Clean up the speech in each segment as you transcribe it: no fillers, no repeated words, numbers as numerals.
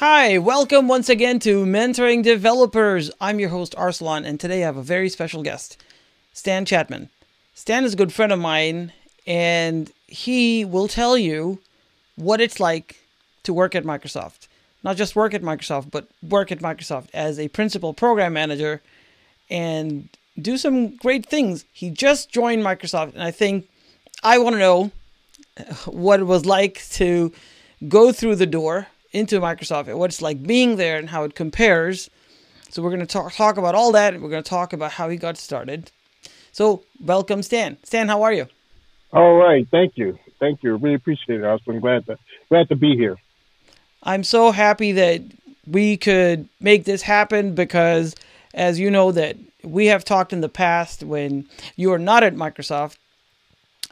Hi, welcome once again to Mentoring Developers. I'm your host, Arsalan, and today I have a very special guest, Stan Chapman. Stan is a good friend of mine, and he will tell you what it's like to work at Microsoft. Not just work at Microsoft, but work at Microsoft as a principal program manager and do some great things. He just joined Microsoft, and I think I want to know what it was like to go through the door into Microsoft and what it's like being there and how it compares. So we're going to talk about all that. We're going to talk about how he got started. So welcome, Stan. Stan, how are you? All right. Thank you. Thank you. Really appreciate it. I'm glad to be here. I'm so happy that we could make this happen because, as you know, that we have talked in the past when you were not at Microsoft.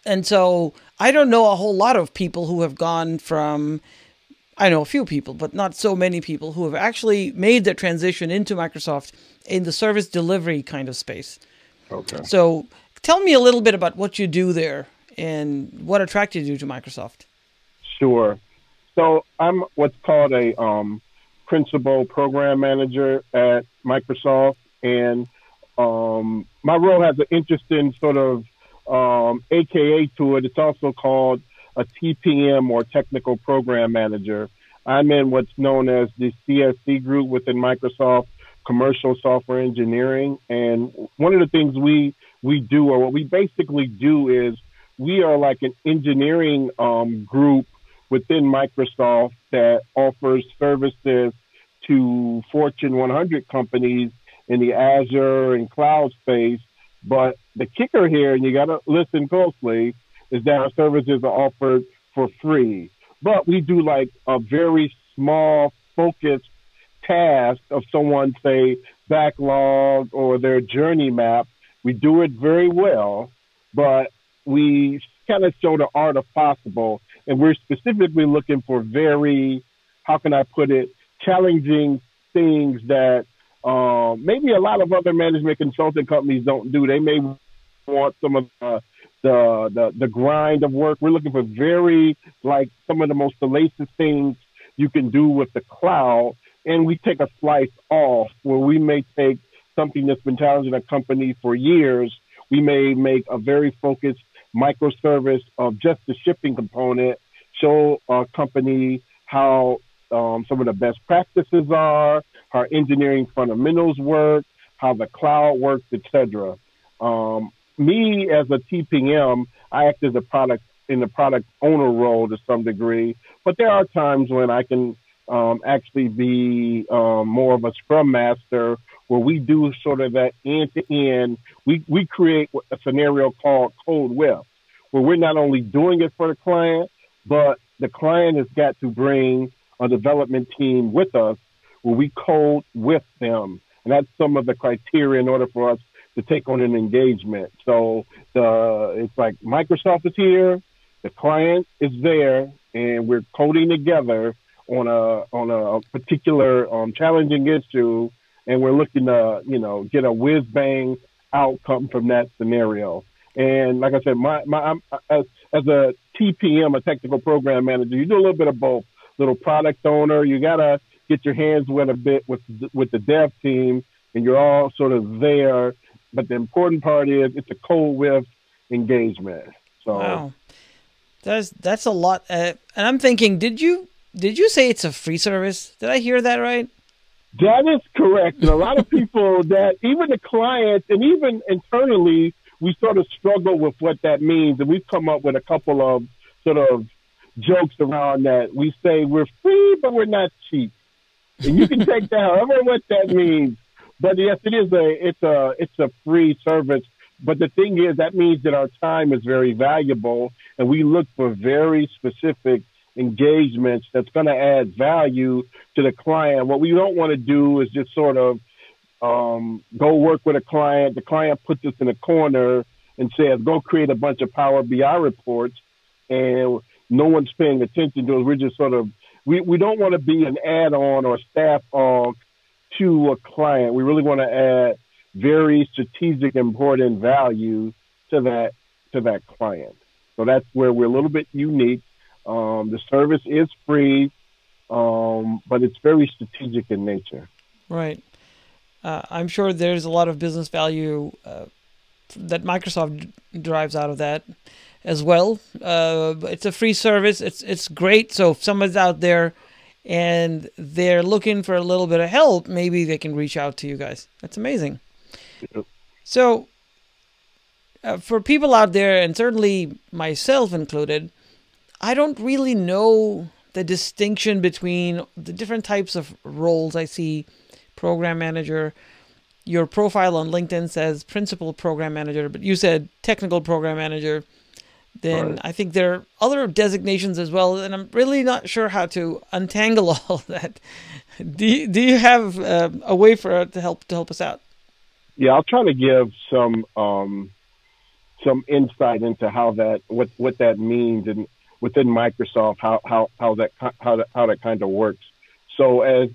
And so I don't know a whole lot of people who have gone from, I know a few people, but not so many people who have actually made the transition into Microsoft in the service delivery kind of space. Okay. So tell me a little bit about what you do there and what attracted you to Microsoft. Sure. So I'm what's called a principal program manager at Microsoft, and my role has an interesting sort of AKA to it. It's also called a TPM, or technical program manager. I'm in what's known as the CSC group within Microsoft, commercial software engineering. And one of the things we do, or what we basically do, is we are like an engineering group within Microsoft that offers services to Fortune 100 companies in the Azure and cloud space. But the kicker here, and you got to listen closely, is that our services are offered for free. But we do like a very small, focused task of someone, say, backlog or their journey map. We do it very well, but we kind of show the art of possible. And we're specifically looking for very, how can I put it, challenging things that maybe a lot of other management consulting companies don't do. They may want some of the grind of work. We're looking for very, like, some of the most salacious things you can do with the cloud. And we take a slice off where we may take something that's been challenging a company for years. We may make a very focused microservice of just the shipping component, show a company how some of the best practices are, how engineering fundamentals work, how the cloud works, etc. Me as a TPM, I act as a product owner role to some degree, but there are times when I can actually be more of a Scrum Master, where we do sort of that end-to-end. We create a scenario called Code With, where we're not only doing it for the client, but the client has got to bring a development team with us, where we code with them. And that's some of the criteria in order for us to take on an engagement. So it's like Microsoft is here, the client is there, and we're coding together on a particular challenging issue, and we're looking to get a whiz bang outcome from that scenario. And like I said, I'm, as a TPM, a technical program manager, you do a little bit of both. Little product owner, you gotta get your hands wet a bit with the dev team, and you're all sort of there. But the important part is it's a code with engagement. So wow, that's a lot. And I'm thinking, did you say it's a free service? Did I hear that right? That is correct. And a lot of people, that even the clients and even internally, we sort of struggle with what that means. And we've come up with a couple of sort of jokes around that. We say we're free, but we're not cheap. And you can take that however what that means. But yes, it's a free service. But the thing is, that means that our time is very valuable, and we look for very specific engagements that's going to add value to the client. What we don't want to do is just sort of go work with a client. The client puts us in a corner and says, go create a bunch of Power BI reports, and no one's paying attention to us. We're just sort of, we don't want to be an add-on or staff aug to a client. We really want to add very strategic, important value to that client. So that's where we're a little bit unique. The service is free. but it's very strategic in nature. Right. I'm sure there's a lot of business value that Microsoft derives out of that as well. It's a free service. It's great. So if someone's out there and they're looking for a little bit of help, maybe they can reach out to you guys. That's amazing. Yep. So for people out there, and certainly myself included, I don't really know the distinction between the different types of roles I see. Program manager. Your profile on LinkedIn says principal program manager, but you said technical program manager. Then Right. I think there are other designations as well, and I'm really not sure how to untangle all that. Do you have a way for to help us out? Yeah, I'll try to give some insight into how that what that means and within Microsoft how that kind of works. So as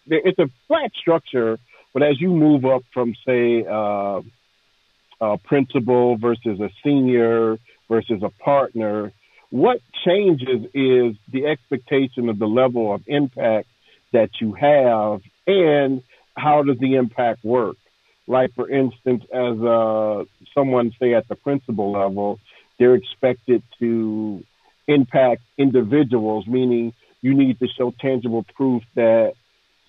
it's a flat structure, but as you move up from say a principal versus a senior versus a partner, what changes is the expectation of the level of impact that you have and how does the impact work. Like, for instance, as someone, say, at the principal level, they're expected to impact individuals, meaning you need to show tangible proof that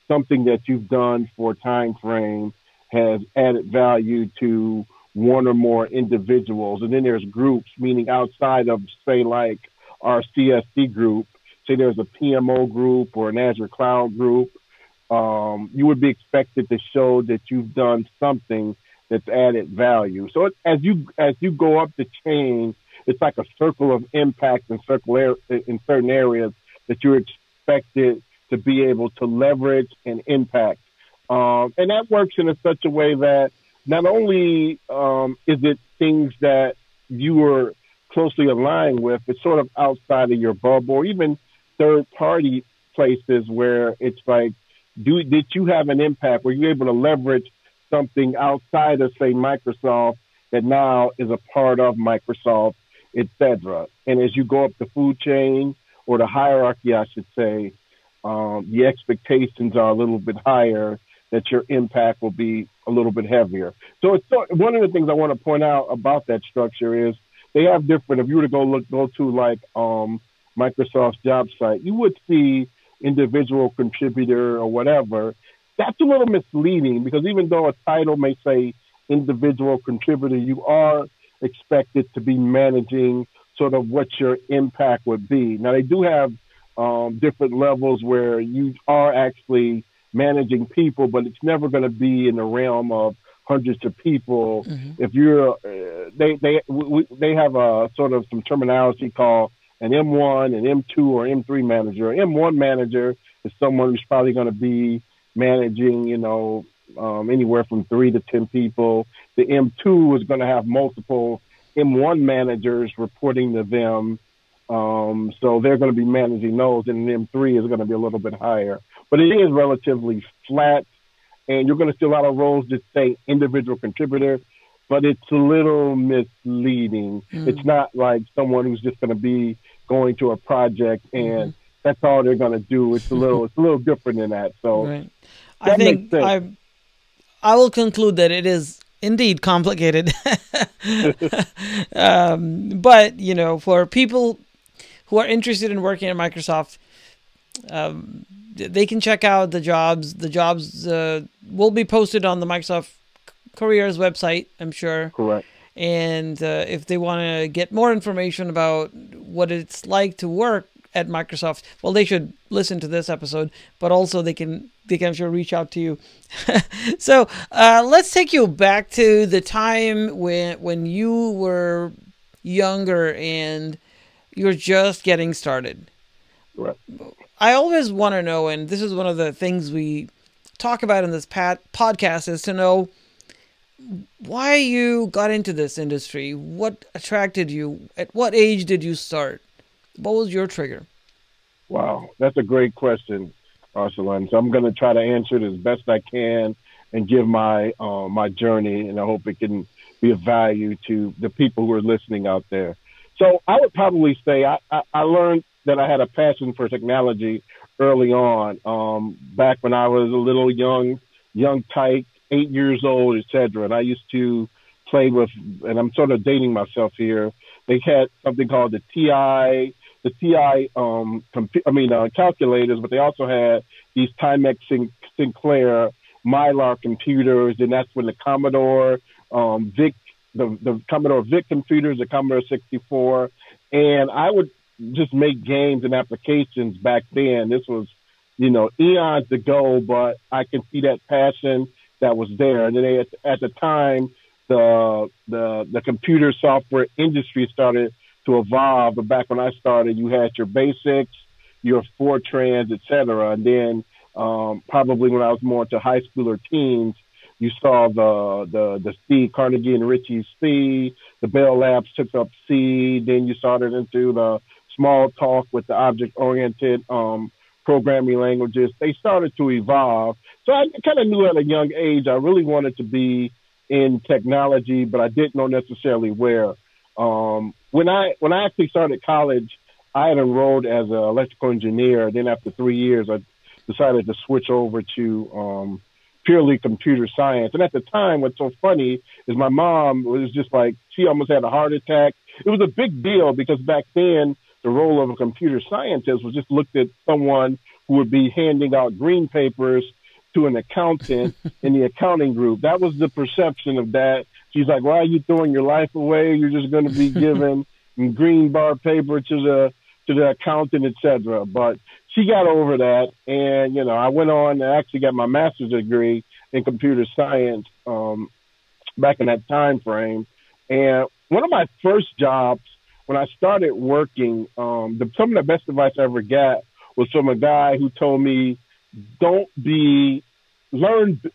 something that you've done for a time frame has added value to one or more individuals. And then there's groups, meaning outside of, say, like our CSD group, say there's a PMO group or an Azure Cloud group, you would be expected to show that you've done something that's added value. So as you go up the chain, it's like a circle of impact in certain areas that you're expected to be able to leverage and impact. And that works in such a way that not only is it things that you are closely aligned with, it's sort of outside of your bubble, or even third-party places where it's like, did you have an impact? Were you able to leverage something outside of, say, Microsoft that now is a part of Microsoft, et cetera? And as you go up the food chain or the hierarchy, I should say, the expectations are a little bit higher, that your impact will be a little bit heavier. So one of the things I want to point out about that structure is they have different. If you were to go to like Microsoft's job site, you would see individual contributor or whatever. That's a little misleading because even though a title may say individual contributor, you are expected to be managing sort of what your impact would be. Now, they do have different levels where you are actually managing people, but it's never going to be in the realm of hundreds of people. Mm-hmm. If you're, they have a sort of some terminology called an M1, an M2, or M3 manager. An M1 manager is someone who's probably going to be managing, anywhere from 3 to 10 people. The M2 is going to have multiple M1 managers reporting to them. So they're going to be managing those, and an M3 is going to be a little bit higher. But it is relatively flat, and you're going to see a lot of roles that say individual contributor, but it's a little misleading. It's not like someone who's just going to be going to a project and that's all they're going to do. It's a little different than that. So right. I think I will conclude that it is indeed complicated. But, for people who are interested in working at Microsoft, they can check out the jobs. The jobs will be posted on the Microsoft Careers website, I'm sure. Correct. And if they want to get more information about what it's like to work at Microsoft, well, they should listen to this episode, but also they can I'm sure reach out to you. So let's take you back to the time when you were younger and you were just getting started. Right. I always want to know, and this is one of the things we talk about in this podcast, is to know why you got into this industry. What attracted you? At what age did you start? What was your trigger? Wow, that's a great question, Arsalan. So I'm going to try to answer it as best I can and give my my journey, and I hope it can be of value to the people who are listening out there. So I would probably say I learned that I had a passion for technology early on. Back when I was a little young tyke, 8 years old, etc. And I used to play with, and I'm sort of dating myself here. They had something called the TI calculators, but they also had these Timex Sinclair Mylar computers, and that's when the Commodore VIC, the Commodore VIC computers, the Commodore 64, and I would just make games and applications back then. This was, eons ago, but I can see that passion that was there. And then at the time, the computer software industry started to evolve. But back when I started, you had your basics, your Fortrans, et cetera. And then probably when I was more into high school or teens, you saw the C, Carnegie and Ritchie C, the Bell Labs took up C, then you started into the small talk with the object-oriented programming languages. They started to evolve. So I kind of knew at a young age I really wanted to be in technology, but I didn't know necessarily where. When I actually started college, I had enrolled as an electrical engineer. Then after 3 years, I decided to switch over to purely computer science. And at the time, what's so funny is my mom was just like, she almost had a heart attack. It was a big deal because back then, the role of a computer scientist was just looked at someone who would be handing out green papers to an accountant in the accounting group. That was the perception of that. She's like, why are you throwing your life away? You're just going to be given green bar paper to the accountant, et cetera. But she got over that. And, I went on and actually got my master's degree in computer science back in that time frame. And one of my first jobs when I started working, some of the best advice I ever got was from a guy who told me, learn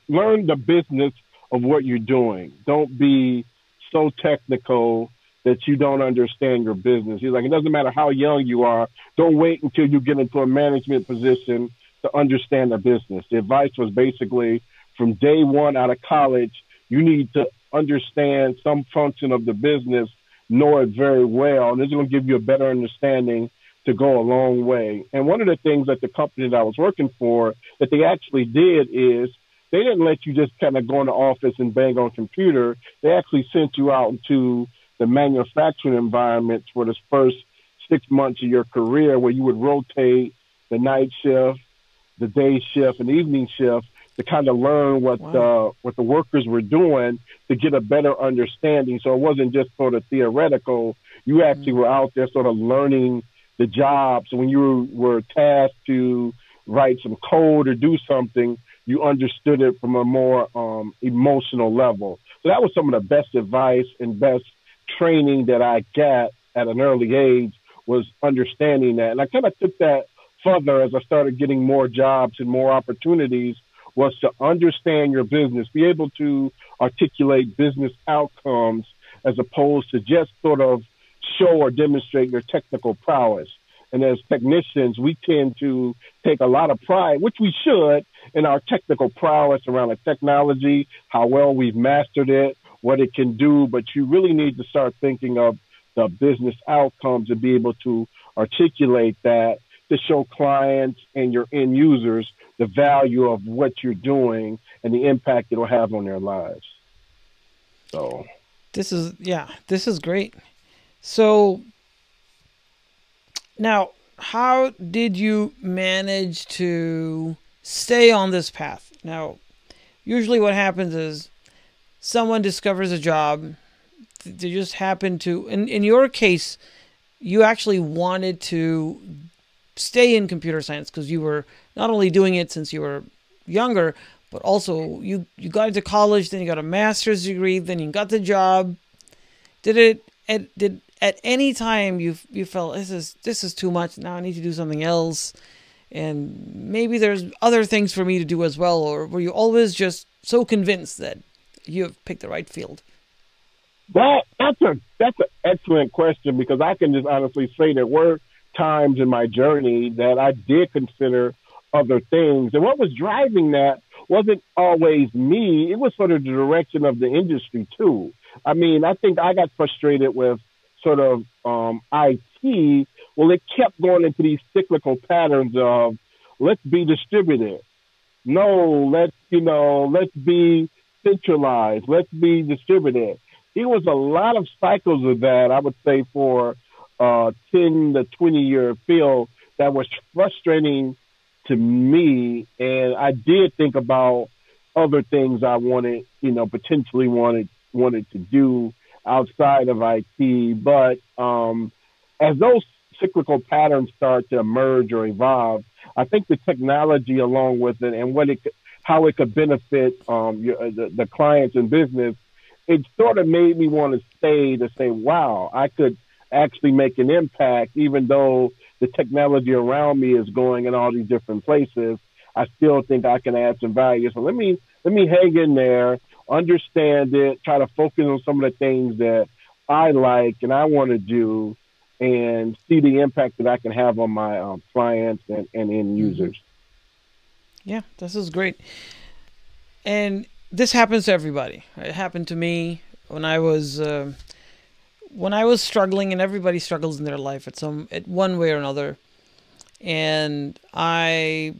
the business of what you're doing. Don't be so technical that you don't understand your business. He's like, it doesn't matter how young you are. Don't wait until you get into a management position to understand the business. The advice was basically from day one out of college, you need to understand some function of the business, know it very well, and this is going to give you a better understanding to go a long way. And one of the things that the company that I was working for that they actually did is they didn't let you just kind of go in the office and bang on a computer. They actually sent you out into the manufacturing environments for the first 6 months of your career, where you would rotate the night shift, the day shift, and the evening shift to kind of learn what the workers were doing to get a better understanding. So it wasn't just sort of theoretical. You actually were out there sort of learning the job. So when you were tasked to write some code or do something, you understood it from a more emotional level. So that was some of the best advice and best training that I got at an early age, was understanding that. And I kind of took that further as I started getting more jobs and more opportunities, was to understand your business, be able to articulate business outcomes as opposed to just sort of show or demonstrate your technical prowess. And as technicians, we tend to take a lot of pride, which we should, in our technical prowess around the technology, how well we've mastered it, what it can do. But you really need to start thinking of the business outcomes and be able to articulate that to show clients and your end users the value of what you're doing and the impact it'll have on their lives. So this is great. So now, how did you manage to stay on this path? Now, usually what happens is someone discovers a job. They just happen to, in your case, you actually wanted to stay in computer science because you were not only doing it since you were younger, but also you got into college, then you got a master's degree, then you got the job. Did at any time you felt this is too much, now I need to do something else, and maybe there's other things for me to do as well? Or were you always just so convinced that you have picked the right field? That's an excellent question, because I can just honestly say there were times in my journey that I did consider other things. And what was driving that wasn't always me. It was sort of the direction of the industry too. I mean, I think I got frustrated with sort of IT Well, it kept going into these cyclical patterns of let's be distributed. No, let's be centralized. Let's be distributed. It was a lot of cycles of that, I would say, for 10 to 20-year field that was frustrating to me. And I did think about other things I potentially wanted to do outside of IT. But as those cyclical patterns start to emerge or evolve, I think the technology along with it and how it could benefit the clients and business, it sort of made me want to say, wow, I could actually make an impact, even though the technology around me is going in all these different places. I still think I can add some value. So let me hang in there, understand it, try to focus on some of the things that I like and I want to do, and see the impact that I can have on my clients and end users. Yeah, this is great. And this happens to everybody. It happened to me when I was struggling, and everybody struggles in their life at one way or another. And I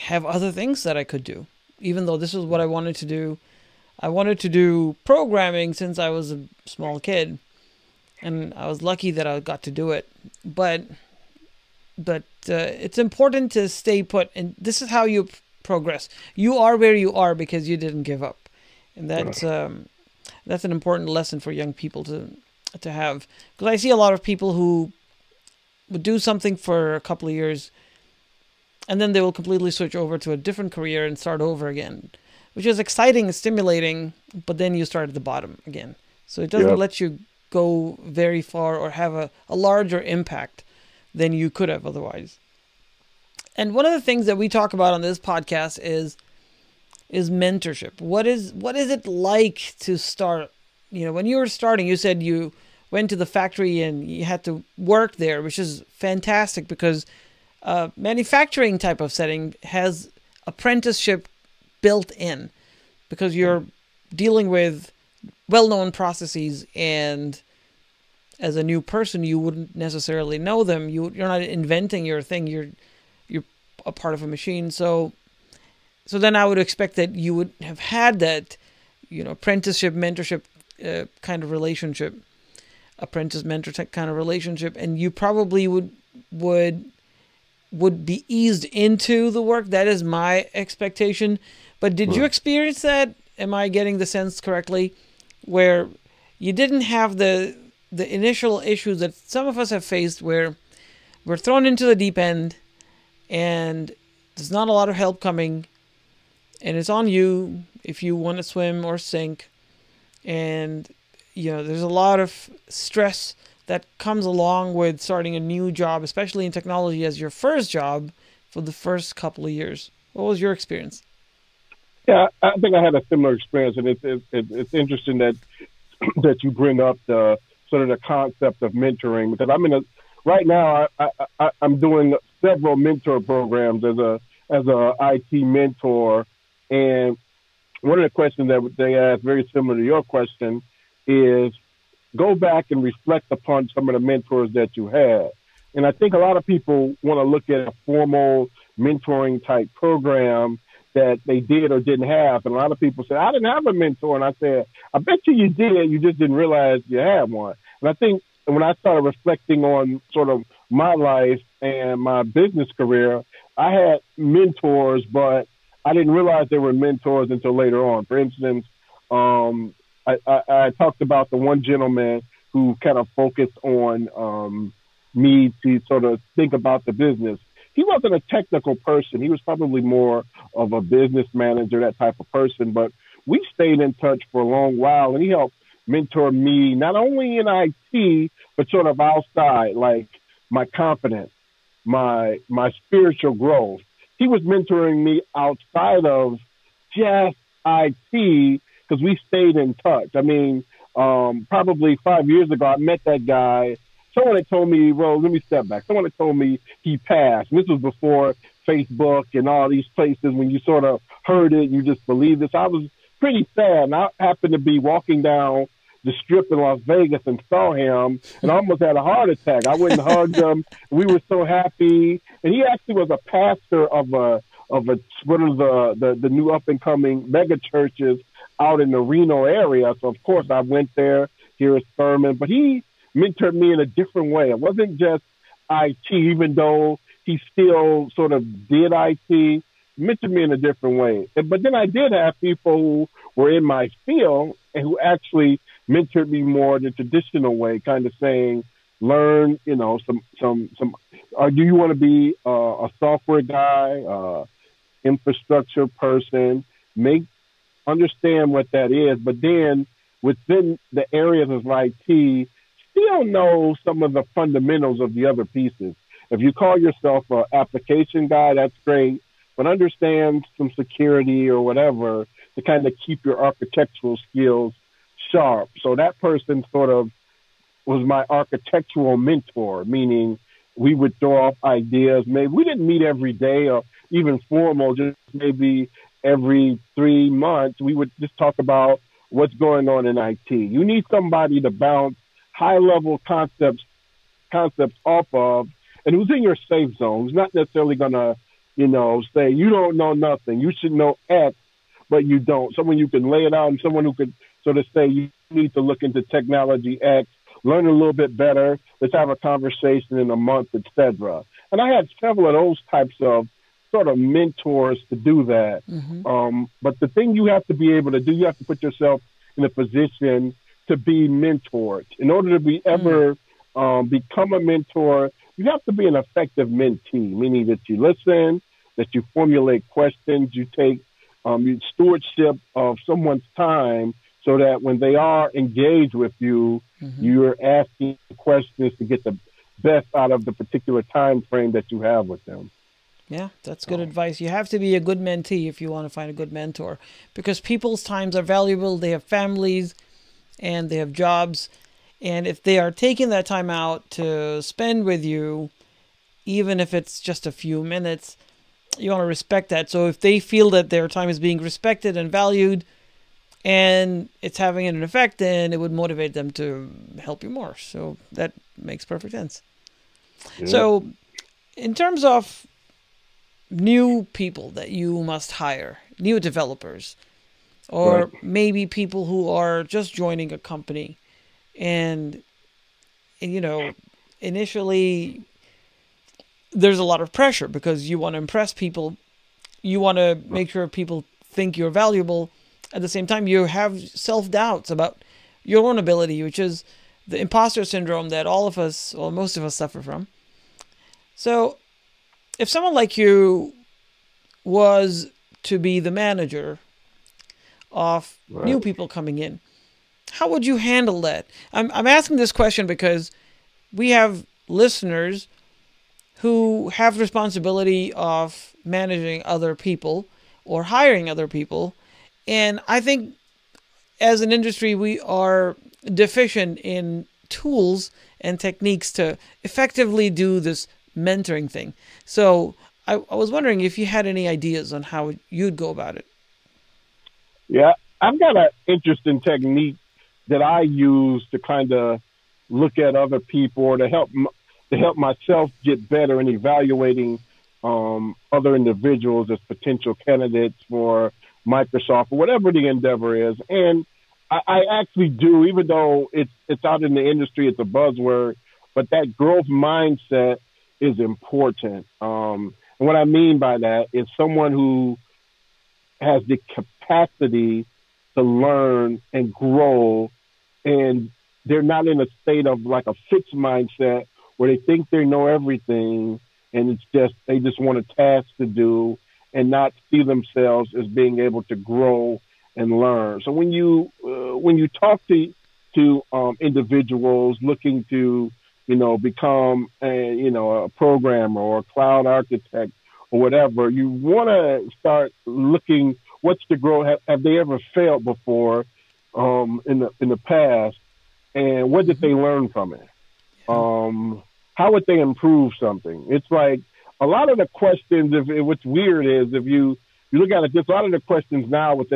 have other things that I could do, even though this is what I wanted to do. I wanted to do programming since I was a small kid, and I was lucky that I got to do it. But it's important to stay put, and this is how you progress. You are where you are because you didn't give up, and that's an important lesson for young people to have. Because I see a lot of people who would do something for a couple of years, and then they will completely switch over to a different career and start over again, which is exciting and stimulating, but then you start at the bottom again. So it doesn't let you go very far or have a larger impact than you could have otherwise. And one of the things that we talk about on this podcast is mentorship. What is it like to start? When you were starting, you said you went to the factory and you had to work there, which is fantastic because manufacturing type of setting has apprenticeship built in because you're dealing with well-known processes, and as a new person, you wouldn't necessarily know them. You're not inventing your thing. You're a part of a machine. So then I would expect that you would have had that, apprenticeship, mentorship kind of relationship, apprentice-mentor kind of relationship, and you probably would be eased into the work. That is my expectation. But did you experience that? Am I getting the sense correctly? Where you didn't have the initial issues that some of us have faced, where we're thrown into the deep end and there's not a lot of help coming, and it's on you if you want to swim or sink, and there's a lot of stress that comes along with starting a new job, especially in technology as your first job for the first couple of years. What was your experience? Yeah, I think I had a similar experience, and it's interesting that you bring up the sort of the concept of mentoring, because right now I'm doing several mentor programs as a IT mentor, and one of the questions that they ask, very similar to your question, is go back and reflect upon some of the mentors that you had. And I think a lot of people want to look at a formal mentoring type program that they did or didn't have. And a lot of people say, I didn't have a mentor. And I said, I bet you did. You just didn't realize you had one. And I think when I started reflecting on sort of my life and my business career, I had mentors, but I didn't realize they were mentors until later on. For instance, I talked about the one gentleman who kind of focused on me to sort of think about the business. He wasn't a technical person. He was probably more of a business manager, that type of person. But we stayed in touch for a long while, and he helped mentor me, not only in IT, but sort of outside, like my confidence, my spiritual growth. He was mentoring me outside of just IT because we stayed in touch. I mean, probably 5 years ago, I met that guy. Someone had told me, well, let me step back. Someone had told me he passed. And this was before Facebook and all these places. When you sort of heard it, you just believed it. So I was pretty sad. And I happened to be walking down the Strip in Las Vegas and saw him, and I almost had a heart attack. I went and hugged him. We were so happy, and he actually was a pastor of one of the new up and coming mega churches out in the Reno area. So of course I went there, hear his sermon, but he mentored me in a different way. It wasn't just IT, even though he still sort of did IT, mentored me in a different way. But then I did have people who were in my field and who actually mentored me more the traditional way, kind of saying, learn, some, do you want to be a software guy, infrastructure person, understand what that is, but then within the areas of IT, still know some of the fundamentals of the other pieces. If you call yourself an application guy, that's great, but understand some security or whatever to kind of keep your architectural skills sharp. So that person sort of was my architectural mentor, meaning we would throw off ideas. Maybe we didn't meet every day or even formal, just maybe every 3 months. We would just talk about what's going on in IT. You need somebody to bounce high-level concepts off of, and who's in your safe zone. Who's not necessarily going to, say, you don't know nothing. You should know X, but you don't. Someone you can lay it out, and someone who could sort of say, you need to look into technology X, learn a little bit better, let's have a conversation in a month, etc. And I had several of those types of sort of mentors to do that. Mm-hmm. But the thing you have to be able to do, you have to put yourself in a position to be mentored. In order to be ever become a mentor, you have to be an effective mentee, meaning that you listen, that you formulate questions, you take stewardship of someone's time so that when they are engaged with you, mm-hmm. you're asking questions to get the best out of the particular time frame that you have with them. Yeah, that's good advice. You have to be a good mentee if you want to find a good mentor, because people's times are valuable. They have families and they have jobs. And if they are taking that time out to spend with you, even if it's just a few minutes, you want to respect that. So if they feel that their time is being respected and valued and it's having an effect, then it would motivate them to help you more. So that makes perfect sense. Yeah. So in terms of new people that you must hire, new developers, or right. maybe people who are just joining a company and initially there's a lot of pressure because you want to impress people. You want to make sure people think you're valuable. At the same time, you have self-doubts about your own ability, which is the imposter syndrome that all of us, or most of us, suffer from. So if someone like you was to be the manager of right. new people coming in, how would you handle that? I'm asking this question because we have listeners who have responsibility of managing other people or hiring other people. And I think as an industry, we are deficient in tools and techniques to effectively do this mentoring thing. So I was wondering if you had any ideas on how you'd go about it. Yeah, I've got an interesting technique that I use to kind of look at other people or to help myself get better in evaluating other individuals as potential candidates for Microsoft or whatever the endeavor is. And I actually do, even though it's out in the industry, it's a buzzword, but that growth mindset is important. And what I mean by that is someone who has the capacity to learn and grow, and they're not in a state of like a fixed mindset where they think they know everything and they just want a task to do and not see themselves as being able to grow and learn. So when you talk to individuals looking to become a programmer or a cloud architect or whatever, you want to start looking what's the growth. Have they ever failed before in the past, and what did they learn from it? How would they improve something? It's like a lot of the questions. What's weird is if you look at it, just a lot of the questions now with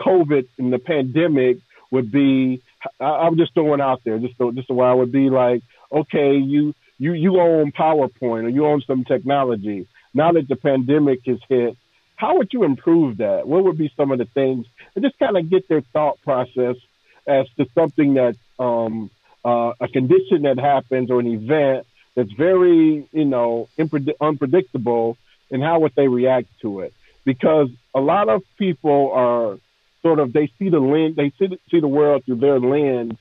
COVID and the pandemic would be, I'm just throwing out there, just a while would be like, okay, you own PowerPoint or you own some technology. Now that the pandemic has hit, how would you improve that? What would be some of the things? And just kind of get their thought process as to something that, a condition that happens or an event that's very, unpredictable, and how would they react to it? Because a lot of people are sort of, they see the lens, they see the world through their lens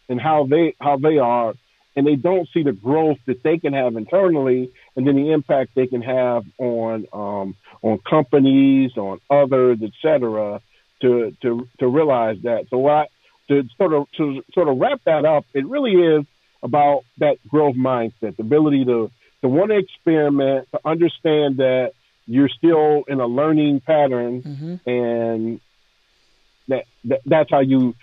and how they are, and they don't see the growth that they can have internally, and then the impact they can have on companies, on others, et cetera, to realize that. So to sort of wrap that up, it really is about that growth mindset, the ability to want to experiment, to understand that you're still in a learning pattern, and that's how you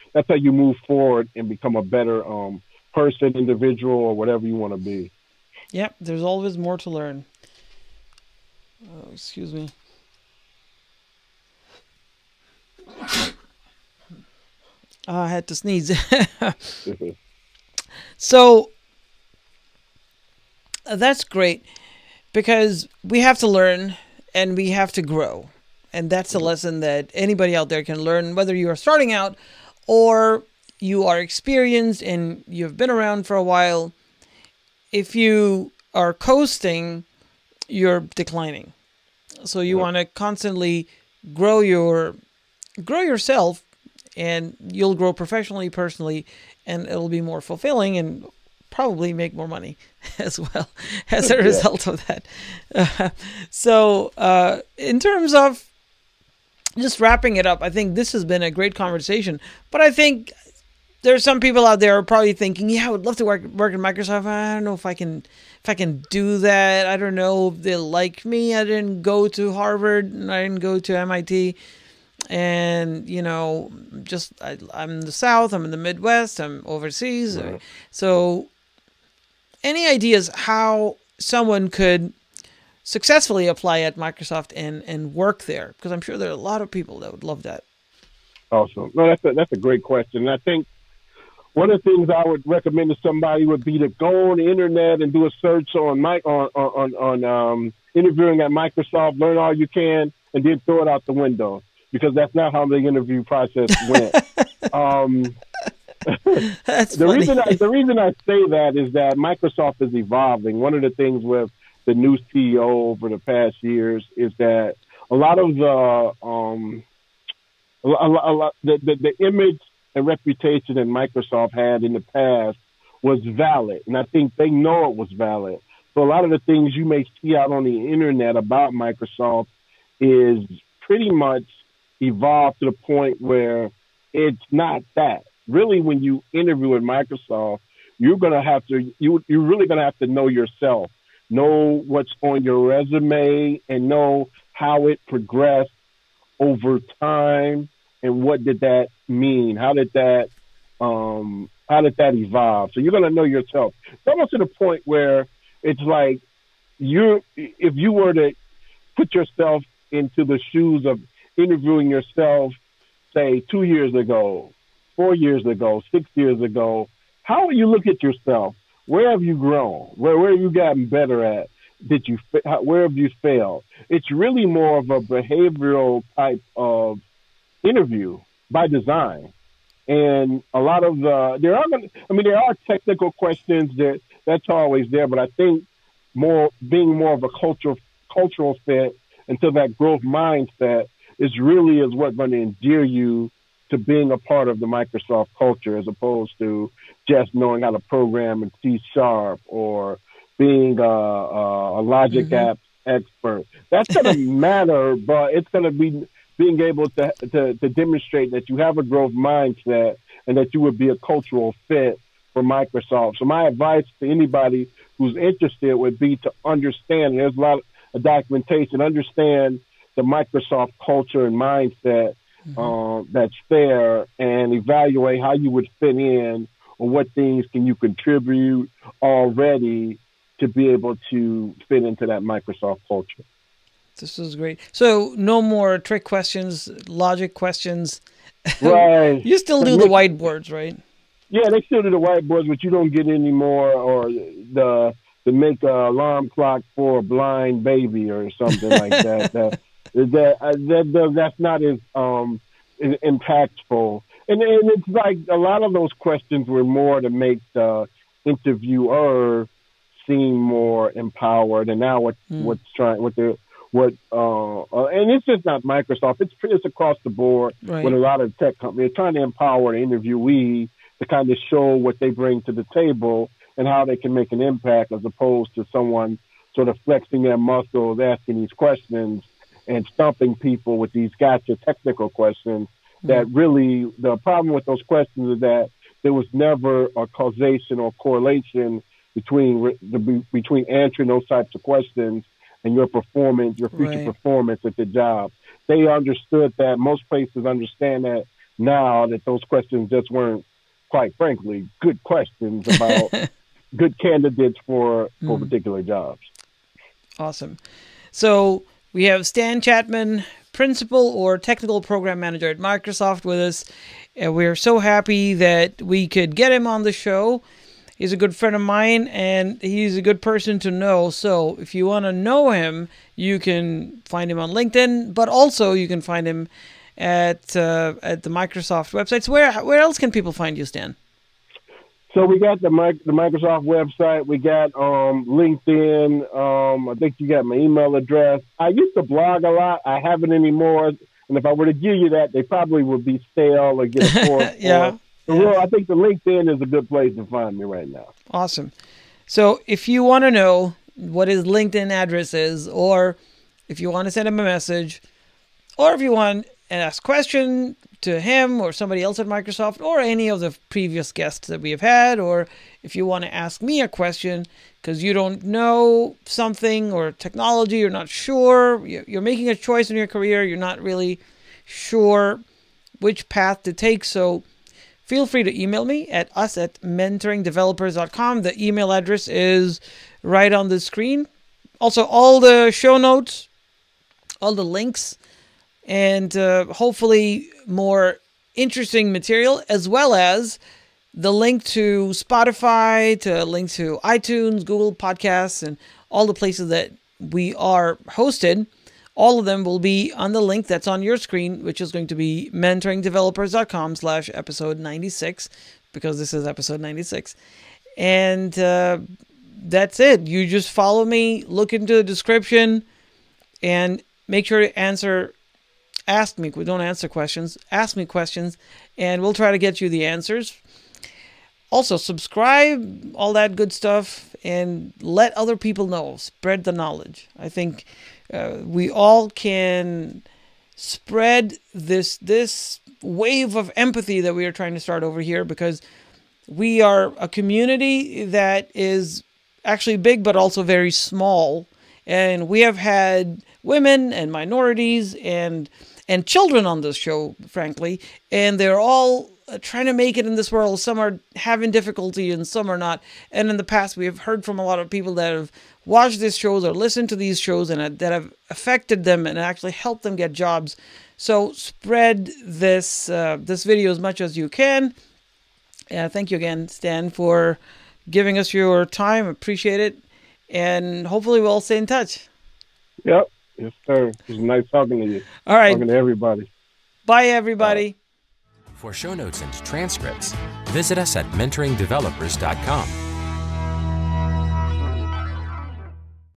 move forward and become a better person, individual, or whatever you want to be. Yep, there's always more to learn. Oh, excuse me. I had to sneeze. So that's great, because we have to learn and we have to grow. And that's a lesson that anybody out there can learn, whether you are starting out or you are experienced and you've been around for a while. If you are coasting, you're declining. So you want to constantly grow yourself, and you'll grow professionally, personally, and it'll be more fulfilling and probably make more money as well as a result of that. So in terms of just wrapping it up, I think this has been a great conversation, but I think there's some people out there who are probably thinking, yeah, I would love to work at Microsoft. I don't know if I can do that. I don't know if they like me. I didn't go to Harvard and I didn't go to MIT. And, I'm in the South, I'm in the Midwest, I'm overseas. Right. So any ideas how someone could successfully apply at Microsoft and work there? Because I'm sure there are a lot of people that would love that. Awesome. No, that's a great question. And I think one of the things I would recommend to somebody would be to go on the internet and do a search on interviewing at Microsoft, learn all you can, and then throw it out the window, because that's not how the interview process went. That's the funny. reason I say that is that Microsoft is evolving. One of the things with the new CEO over the past years is that a lot of the image and reputation that Microsoft had in the past was valid, and I think they know it was valid. So a lot of the things you may see out on the internet about Microsoft is pretty much evolved to the point where it's not that. Really, when you interview at Microsoft, you're really gonna have to know yourself, know what's on your resume, and know how it progressed over time, and what did that mean? How did that evolve? So you're gonna know yourself. It's almost to the point where it's like if you were to put yourself into the shoes of interviewing yourself, say 2 years ago, 4 years ago, 6 years ago, how will you look at yourself? Where have you grown? Where have you gotten better at? Where have you failed? It's really more of a behavioral type of interview by design. And a lot of there are technical questions that's always there, but I think being more of a cultural fit into that growth mindset is what's going to endear you to being a part of the Microsoft culture, as opposed to just knowing how to program in C# or being a Logic app expert. That's going to matter, but it's going to be being able to demonstrate that you have a growth mindset and that you would be a cultural fit for Microsoft. So my advice to anybody who's interested would be to understand, there's a lot of documentation, understand the Microsoft culture and mindset that's there, and evaluate how you would fit in, or what things can you contribute already to be able to fit into that Microsoft culture. This is great. So no more trick questions, logic questions. Right. You still do the whiteboards, right? Yeah, they still do the whiteboards, but you don't get any more, or to make an alarm clock for a blind baby or something like that. That's not as impactful. And it's like a lot of those questions were more to make the interviewer seem more empowered. And now and it's just not Microsoft. It's across the board with a lot of tech companies. They're trying to empower the interviewee to kind of show what they bring to the table and how they can make an impact, as opposed to someone sort of flexing their muscles, asking these questions and stumping people with these gotcha technical questions. That really, the problem with those questions is that there was never a causation or correlation between answering those types of questions and your performance, your future performance at the job. They understood that. Most places understand that now, that those questions just weren't, quite frankly, good questions about good candidates for particular jobs. Awesome. So we have Stan Chapman, Principal or Technical Program Manager at Microsoft, with us. And we're so happy that we could get him on the show. He's a good friend of mine, and he's a good person to know. So if you want to know him, you can find him on LinkedIn, but also you can find him at the Microsoft websites. Where else can people find you, Stan? So we got the Microsoft website. We got LinkedIn. I think you got my email address. I used to blog a lot. I haven't anymore. And if I were to give you that, they probably would be stale or get a fork. Well, I think the LinkedIn is a good place to find me right now. Awesome. So if you want to know what his LinkedIn address is, or if you want to send him a message, or if you want to ask a question to him or somebody else at Microsoft, or any of the previous guests that we have had, or if you want to ask me a question because you don't know something or technology, you're not sure, you're making a choice in your career, you're not really sure which path to take, so feel free to email me at us@mentoringdevelopers.com. The email address is right on the screen. Also, all the show notes, all the links, and hopefully more interesting material, as well as the link to Spotify, to link to iTunes, Google Podcasts, and all the places that we are hosted. All of them will be on the link that's on your screen, which is going to be mentoringdevelopers.com/episode 96, because this is episode 96. And that's it. You just follow me, look into the description, and make sure to ask me. We don't answer questions. Ask me questions, and we'll try to get you the answers. Also, subscribe, all that good stuff, and let other people know. Spread the knowledge. I think we all can spread this wave of empathy that we are trying to start over here, because we are a community that is actually big but also very small, and we have had women and minorities and children on this show, frankly, and they're all trying to make it in this world. Some are having difficulty and some are not. And in the past, we have heard from a lot of people that have watched these shows or listened to these shows and that have affected them and actually helped them get jobs. So spread this video as much as you can. Thank you again, Stan, for giving us your time. Appreciate it. And hopefully we'll stay in touch. Yep. Yes, sir. It was nice talking to you. All right. Talking to everybody. Bye, everybody. For show notes and transcripts, visit us at mentoringdevelopers.com.